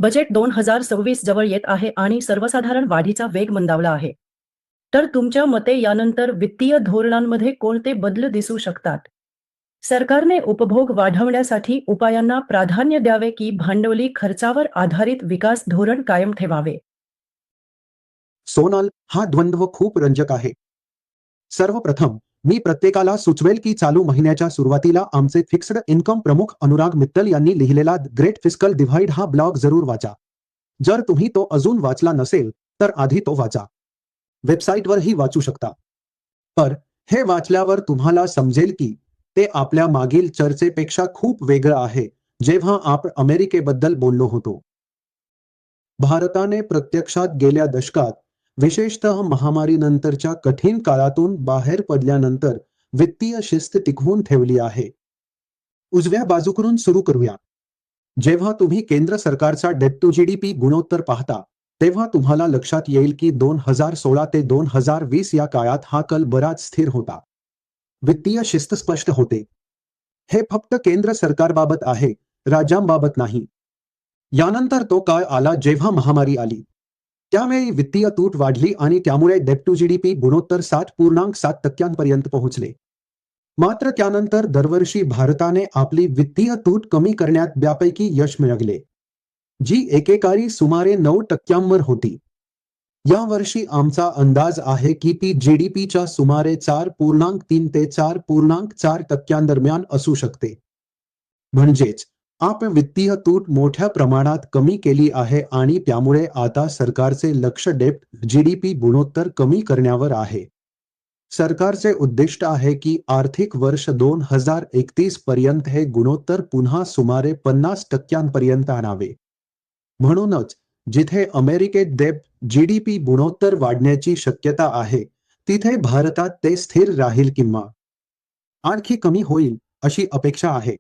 Budget 2026 जवळ येत आहे आणि सर्वसाधारण वाढीचा वेग मंदावला आहे. तर तुमच्या मते यानंतर वित्तीय धोरणांमध्ये कोणते बदल दिसू शकतात? सरकारने उपभोग वाढवण्यासाठी उपायांना प्राधान्य द्यावे की भांडवली खर्चावर आधारित विकास धोरण कायम ठेवावे? सोनल, हा द्वंद्व खूप रंजक आहे. सर्वप्रथम मी प्रत्येकाला सुचवेल की चालू महिन्याच्या सुरुवातीला आमचे फिक्स्ड इन्कम प्रमुख अनुराग मित्तल यांनी लिहिलेला ग्रेट फिस्कल डिव्हाइड हा ब्लॉग जरूर वाचा. जर तुम्ही तो अजून वाचला नसेल तर आधी तो वाचा. वेबसाईटवरही वाचू शकता. पर हे वाचल्यावर तुम्हाला समजेल की ते आपल्या मागील चर्चेपेक्षा खूप वेगळं आहे जेव्हा आपण अमेरिकेबद्दल बोललो होतो. भारताने प्रत्यक्षात गेल्या दशकात विशेषतः महामारीनंतरच्या कठीण काळातून बाहेर पडल्यानंतर वित्तीय शिस्त टिकवून ठेवली आहे. उजव्या बाजूकडून सुरू करूया. जेव्हा तुम्ही केंद्र सरकारचा डेट टू जीडीपी गुणोत्तर पाहता तेव्हा तुम्हाला लक्षात येईल की 2016 ते 2020 या काळात हा कल बराच स्थिर होता. वित्तीय शिस्त स्पष्ट होते. हे फक्त केंद्र सरकारबाबत आहे, राज्यांबाबत नाही. यानंतर तो काळ आला जेव्हा महामारी आली. त्यावेळी वित्तीय तूट वाढली आणि त्यामुळे डेट टू जीडीपी गुणोत्तर 7.7% पोहोचले. मात्र त्यानंतर दरवर्षी भारताने आपली वित्तीय तूट कमी करण्यात बऱ्यापैकी यश मिळवले, जी एकेकाळी सुमारे 9% होती. यावर्षी आमचा अंदाज आहे की ती जीडीपीच्या सुमारे 4.3 ते 4.4% दरम्यान असू शकते. म्हणजेच आपण वित्तीय तूट मोठ्या प्रमाणात कमी केली आहे आणि त्यामुळे आता सरकारचे लक्ष डेट जीडीपी गुणोत्तर कमी करण्यावर आहे. सरकारचे उद्दिष्ट आहे की आर्थिक वर्ष 2031 पर्यंत हे गुणोत्तर पुन्हा सुमारे 50% आणावे. म्हणूनच जिथे अमेरिकेत डेट जीडीपी गुणोत्तर वाढण्याची शक्यता आहे तिथे भारतात ते स्थिर राहील किंवा आणखी कमी होईल अशी अपेक्षा आहे.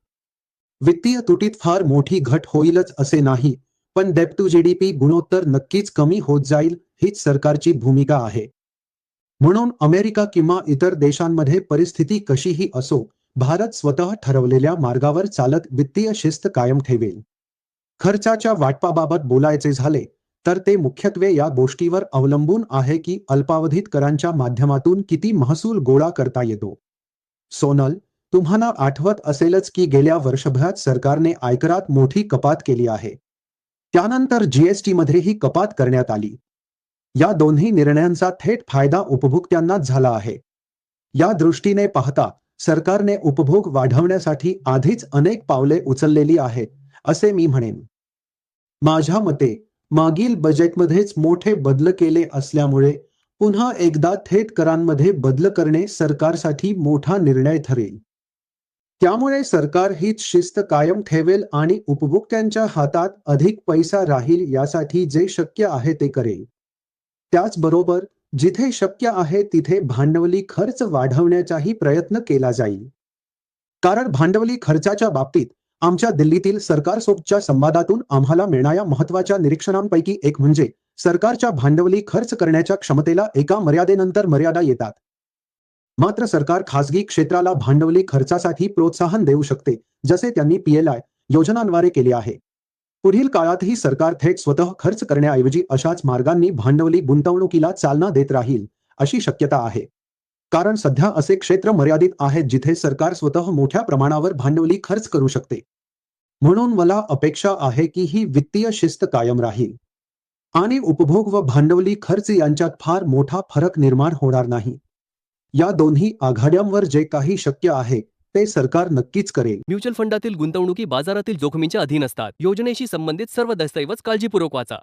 वित्तीय तुटीत फार मोठी घट होईलच असे नाही, पण डेट टू जीडीपी गुणोत्तर नक्कीच कमी होत जाईल हीच सरकारची भूमिका आहे. म्हणून अमेरिका किंवा इतर देशांमध्ये परिस्थिती कशीही असो, भारत स्वतः ठरवलेल्या मार्गावर चालत वित्तीय शिस्त कायम ठेवेल. खर्चाच्या वाटपाबाबत बोलायचे झाले तर ते मुख्यत्वे या गोष्टीवर अवलंबून आहे की अल्पावधीत करांच्या माध्यमातून किती महसूल गोळा करता येतो. सोनल, तुम्हाला आठवत असेलच की गेल्या वर्षभरात सरकारने आयकरात मोठी कपात केली आहे. त्यानंतर जीएसटी मध्येही कपात करण्यात आली. या दोन्ही निर्णयांचा थेट फायदा उपभोक्त्यांनाच झाला आहे. या दृष्टीने पाहता सरकारने उपभोग वाढवण्यासाठी आधीच अनेक पावले उचललेली आहेत असे मी म्हणेन. माझ्या मते मागील बजेटमध्येच मोठे बदल केले असल्यामुळे पुन्हा एकदा थेट करांमध्ये बदल करणे सरकारसाठी मोठा निर्णय ठरेल. त्यामुळे सरकार हीच शिस्त कायम ठेवेल आणि उपभोक्त्यांच्या हातात अधिक पैसा राहील यासाठी जे शक्य आहे ते करेल. त्याचबरोबर जिथे शक्य आहे तिथे भांडवली खर्च वाढवण्याचाही प्रयत्न केला जाईल. कारण भांडवली खर्चाच्या बाबतीत आमच्या दिल्लीतील सरकारसोबतच्या संवादातून आम्हाला मिळणाऱ्या महत्त्वाच्या निरीक्षणांपैकी एक म्हणजे सरकारच्या भांडवली खर्च करण्याच्या क्षमतेला एका मर्यादेनंतर मर्यादा येतात. मात्र सरकार खासगी क्षेत्राला भांडवली खर्चासाठी प्रोत्साहन देऊ शकते, जसे त्यांनी पीएलआय योजनांद्वारे केले आहे. पुढील काळातही सरकार थेट स्वतः खर्च करण्याऐवजी अशाच मार्गांनी भांडवली गुंतवणुकीला चालना देत राहील अशी शक्यता आहे. कारण सध्या असे क्षेत्र मर्यादित आहेत जिथे सरकार स्वतः मोठ्या प्रमाणावर भांडवली खर्च करू शकते. म्हणून मला अपेक्षा आहे की ही वित्तीय शिस्त कायम राहील आणि उपभोग व भांडवली खर्च यांच्यात फार मोठा फरक निर्माण होणार नाही. या दोन्ही आघाड्यांवर जे काही शक्य आहे ते सरकार नक्कीच करेल. म्युच्युअल फंडातील गुंतवणुकी बाजारातील जोखमींच्या अधीन असतात. योजनेशी संबंधित सर्व दस्तऐवज काळजीपूर्वक वाचा.